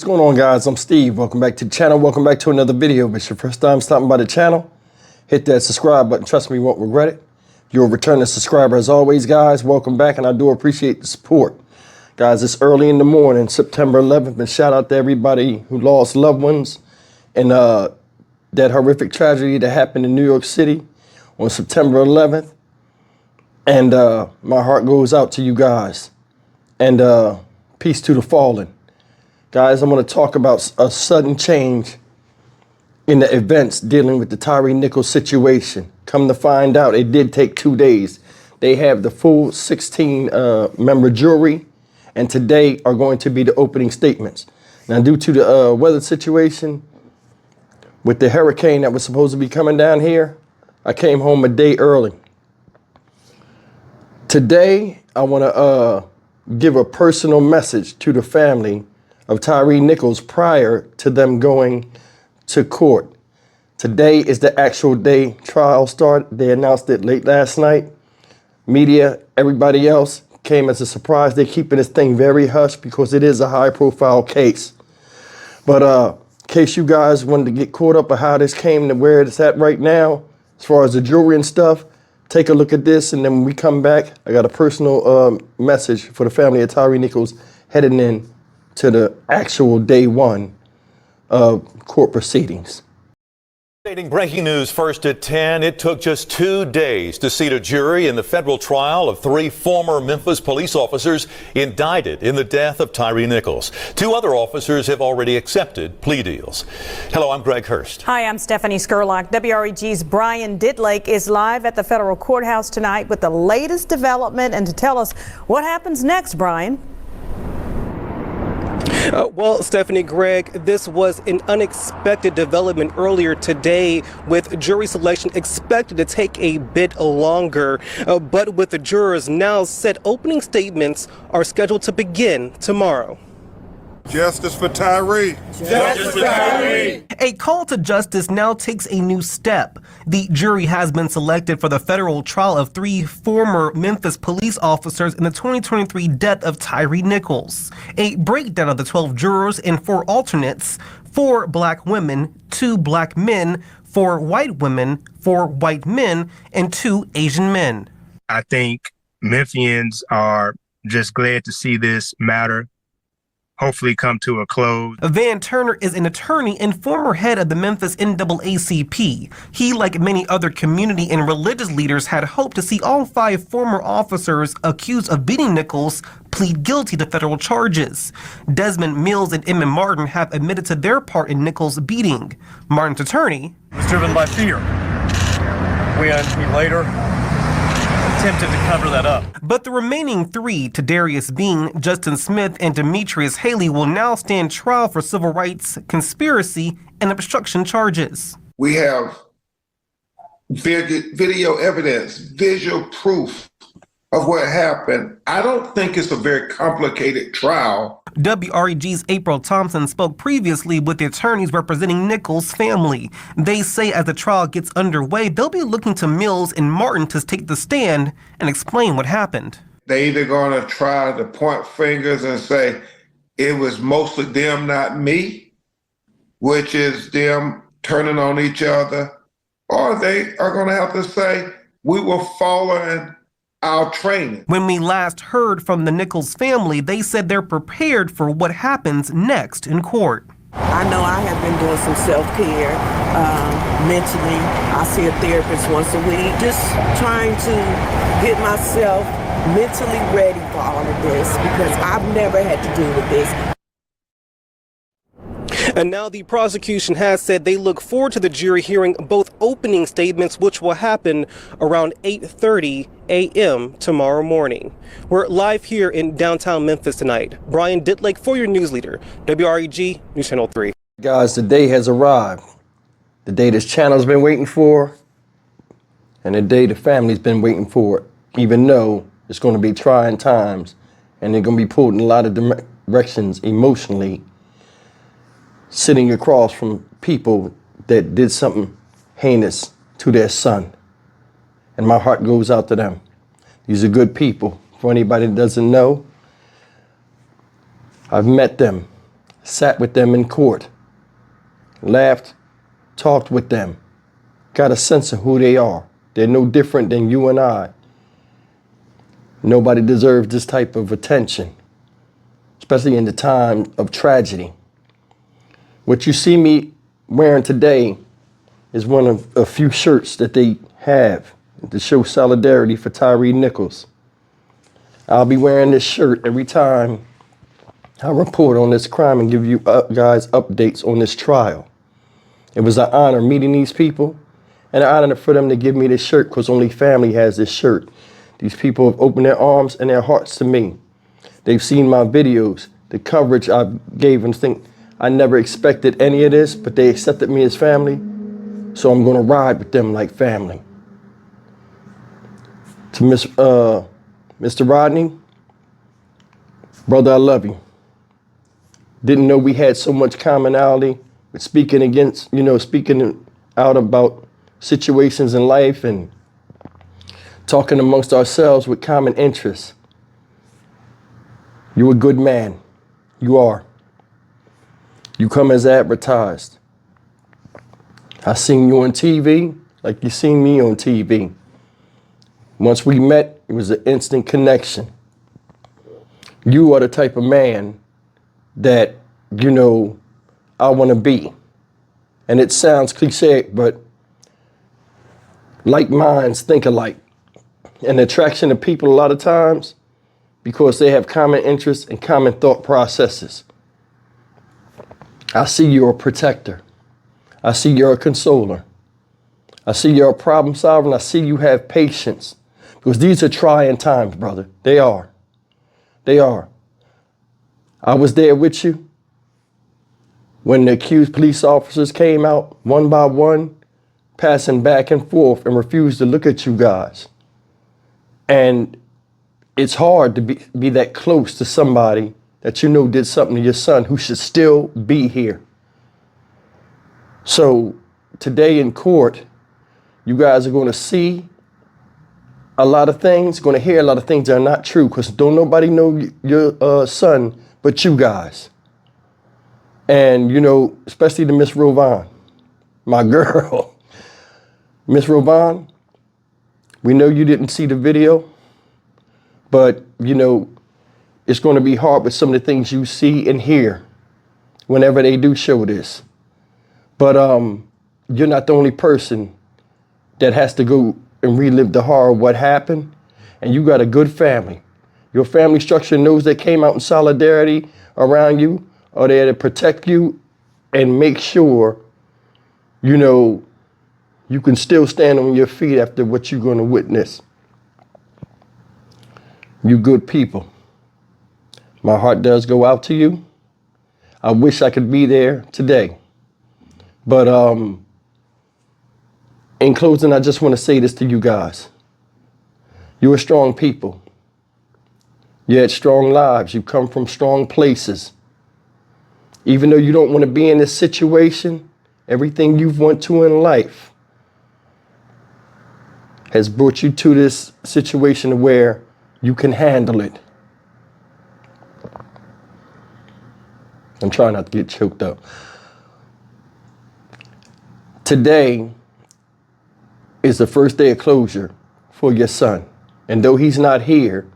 What's going on, guys? I'm Steve. Welcome back to the channel. Welcome back to another video. If it's your first time stopping by the channel, hit that subscribe button. Trust me, you won't regret it. If you're a returning subscriber, as always, guys, welcome back, and I do appreciate the support. Guys, it's early in the morning, September 11th, and shout out to everybody who lost loved ones in that horrific tragedy that happened in New York City on September 11th. And my heart goes out to you guys. And peace to the fallen. Guys, I'm going to talk about a sudden change in the events dealing with the Tyre Nichols situation. Come to find out, it did take 2 days. They have the full 16-member jury, and today are going to be the opening statements. Now, due to the weather situation with the hurricane that was supposed to be coming down here, I came home a day early. Today, I want to give a personal message to the family of Tyre Nichols prior to them going to court. Today is the actual day trial started. They announced it late last night. Media, everybody else came as a surprise. They're keeping this thing very hush because it is a high profile case. But in case you guys wanted to get caught up on how this came to where it's at right now, as far as the jewelry and stuff, take a look at this, and then when we come back, I got a personal message for the family of Tyre Nichols heading in to the actual day one of court proceedings. Breaking news first at 10. It took just 2 days to seat a jury in the federal trial of 3 former Memphis police officers indicted in the death of Tyre Nichols. 2 other officers have already accepted plea deals. Hello, I'm Greg Hurst. Hi, I'm Stephanie Skurlock. WREG's Brian Ditlake is live at the federal courthouse tonight with the latest development and to tell us what happens next, Brian. Well, Stephanie, Greg, this was an unexpected development earlier today with jury selection expected to take a bit longer. But with the jurors now set, opening statements are scheduled to begin tomorrow. Justice for Tyre. Justice for Tyre. A call to justice now takes a new step. The jury has been selected for the federal trial of 3 former Memphis police officers in the 2023 death of Tyre Nichols. A breakdown of the 12 jurors and 4 alternates: 4 black women, 2 black men, 4 white women, 4 white men, and 2 Asian men. I think Memphians are just glad to see this matter hopefully come to a close. Van Turner is an attorney and former head of the Memphis NAACP. He, like many other community and religious leaders, had hoped to see all 5 former officers accused of beating Nichols plead guilty to federal charges. Desmond Mills and Emmett Martin have admitted to their part in Nichols' beating. Martin's attorney was driven by fear when he later attempted to cover that up. But the remaining 3, Tadarius Bean, Justin Smith, and Demetrius Haley, will now stand trial for civil rights, conspiracy, and obstruction charges. We have video evidence, visual proof of what happened. I don't think it's a very complicated trial. WREG's April Thompson spoke previously with the attorneys representing Nichols' family. They say as the trial gets underway, they'll be looking to Mills and Martin to take the stand and explain what happened. They either going to try to point fingers and say it was mostly them, not me, which is them turning on each other, or they are going to have to say we were following our training. When we last heard from the Nichols family, they said they're prepared for what happens next in court. I know I have been doing some self-care mentally. I see a therapist once a week, just trying to get myself mentally ready for all of this because I've never had to deal with this. And now the prosecution has said they look forward to the jury hearing both opening statements, which will happen around 8:30 a.m. tomorrow morning. We're live here in downtown Memphis tonight. Brian Ditlake for your news leader, WREG News Channel 3. Guys, the day has arrived. The day this channel's been waiting for, and the day the family's been waiting for, even though it's going to be trying times, and they're going to be pulled in a lot of directions emotionally, sitting across from people that did something heinous to their son. And my heart goes out to them. These are good people. For anybody that doesn't know, I've met them. sat with them in court, laughed, talked with them, got a sense of who they are. They're no different than you and I. Nobody deserves this type of attention, especially in the time of tragedy. What you see me wearing today is one of a few shirts that they have to show solidarity for Tyre Nichols. I'll be wearing this shirt every time I report on this crime and give you guys updates on this trial. It was an honor meeting these people, and an honor for them to give me this shirt, because only family has this shirt. These people have opened their arms and their hearts to me. They've seen my videos, the coverage I gave, and think I never expected any of this, but they accepted me as family, so I'm gonna ride with them like family. To Mr. Rodney, brother, I love you. Didn't know we had so much commonality with speaking out about situations in life and talking amongst ourselves with common interests. You're a good man. You are. You come as advertised. I seen you on TV like you seen me on TV. Once we met, it was an instant connection. You are the type of man that, I want to be. And it sounds cliche, but like minds think alike. And the attraction of people a lot of times, because they have common interests and common thought processes. I see you're a protector. I see you're a consoler. I see you're a problem solver, and I see you have patience. Because these are trying times, brother. They are. They are. I was there with you when the accused police officers came out one by one, passing back and forth, and refused to look at you guys. And it's hard to be that close to somebody that did something to your son who should still be here. So today in court, you guys are going to see a lot of things, going to hear a lot of things that are not true, because don't nobody know your son but you guys. And, especially to Miss Rovan, my girl. Miss Rovan, we know you didn't see the video, but, it's going to be hard with some of the things you see and hear whenever they do show this. But you're not the only person that has to go and relive the horror of what happened. And you got a good family. Your family structure knows they came out in solidarity around you, are there to protect you and make sure, you can still stand on your feet after what you're going to witness. You good people. My heart does go out to you. I wish I could be there today. But in closing, I just want to say this to you guys. You're strong people. You had strong lives. You come from strong places. Even though you don't want to be in this situation, everything you've went to in life has brought you to this situation where you can handle it. I'm trying not to get choked up. Today is the first day of closure for your son. And though he's not here,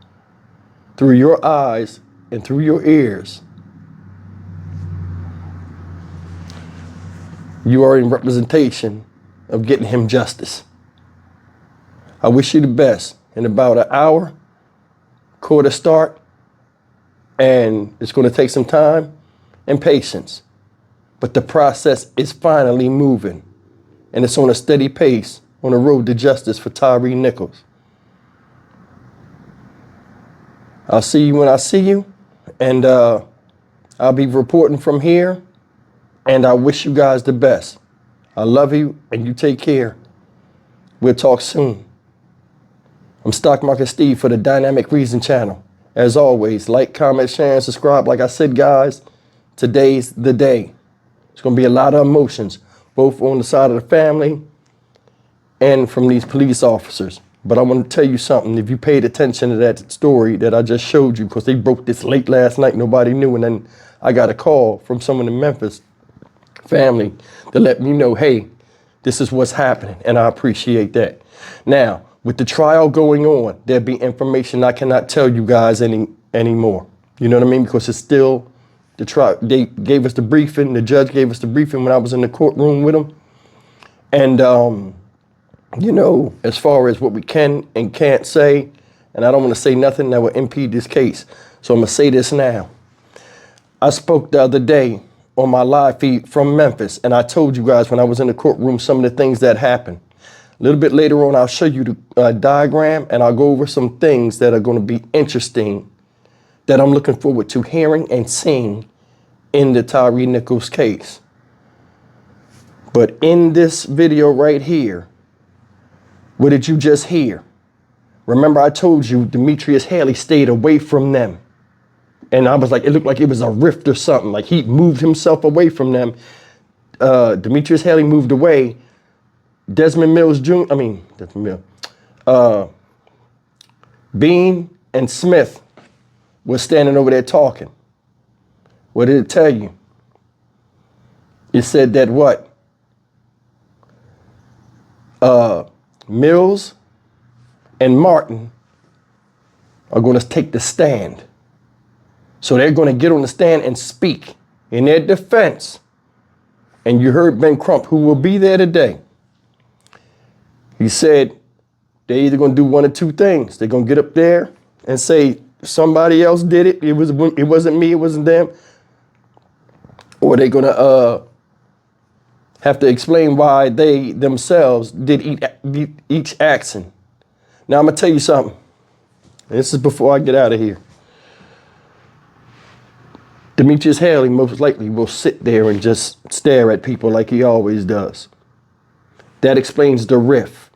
through your eyes and through your ears, you are in representation of getting him justice. I wish you the best. In about an hour, court will start, and it's going to take some time and patience. But the process is finally moving, and it's on a steady pace on the road to justice for Tyre Nichols. I'll see you when I see you, and I'll be reporting from here, and I wish you guys the best. I love you, and you take care. We'll talk soon. I'm Stock Market Steve for the Dynamic Reason channel. As always, like, comment, share, and subscribe. Like I said, guys, today's the day. It's going to be a lot of emotions, both on the side of the family and from these police officers. But I want to tell you something. If you paid attention to that story that I just showed you, because they broke this late last night, nobody knew, and then I got a call from someone in Memphis family to let me know, hey, this is what's happening, and I appreciate that. Now, with the trial going on, there'll be information I cannot tell you guys anymore. You know what I mean? Because it's still the trial. They gave us the briefing. The judge gave us the briefing when I was in the courtroom with him. And, you know, as far as what we can and can't say, and I don't want to say nothing that will impede this case. So I'm going to say this now. I spoke the other day on my live feed from Memphis, and I told you guys when I was in the courtroom some of the things that happened. A little bit later on, I'll show you the diagram, and I'll go over some things that are going to be interesting that I'm looking forward to hearing and seeing in the Tyre Nichols case. But in this video right here, what did you just hear? Remember, I told you Demetrius Haley stayed away from them. And I was like, it looked like it was a rift or something. Like he moved himself away from them. Demetrius Haley moved away. Desmond Mills Jr., Bean and Smith was standing over there talking. What did it tell you? It said that what? Mills and Martin are going to take the stand. So they're going to get on the stand and speak in their defense. And you heard Ben Crump, who will be there today. He said they're either going to do one of two things. They're going to get up there and say somebody else did it. It wasn't me. It wasn't them. Or they're going to have to explain why they themselves did each action. Now I'm going to tell you something. This is before I get out of here. Demetrius Haley most likely will sit there and just stare at people like he always does. That explains the rift.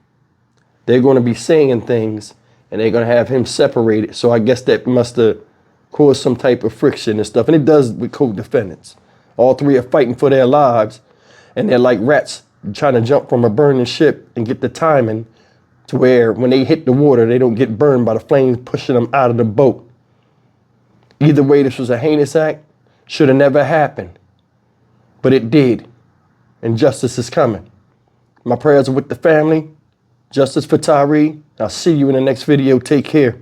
They're going to be saying things and they're going to have him separated. So I guess that must have caused some type of friction and stuff. And it does with co-defendants. All three are fighting for their lives and they're like rats trying to jump from a burning ship and get the timing to where when they hit the water, they don't get burned by the flames pushing them out of the boat. Either way, this was a heinous act. Should have never happened, but it did, and justice is coming. My prayers are with the family. Justice for Tyre. I'll see you in the next video. Take care.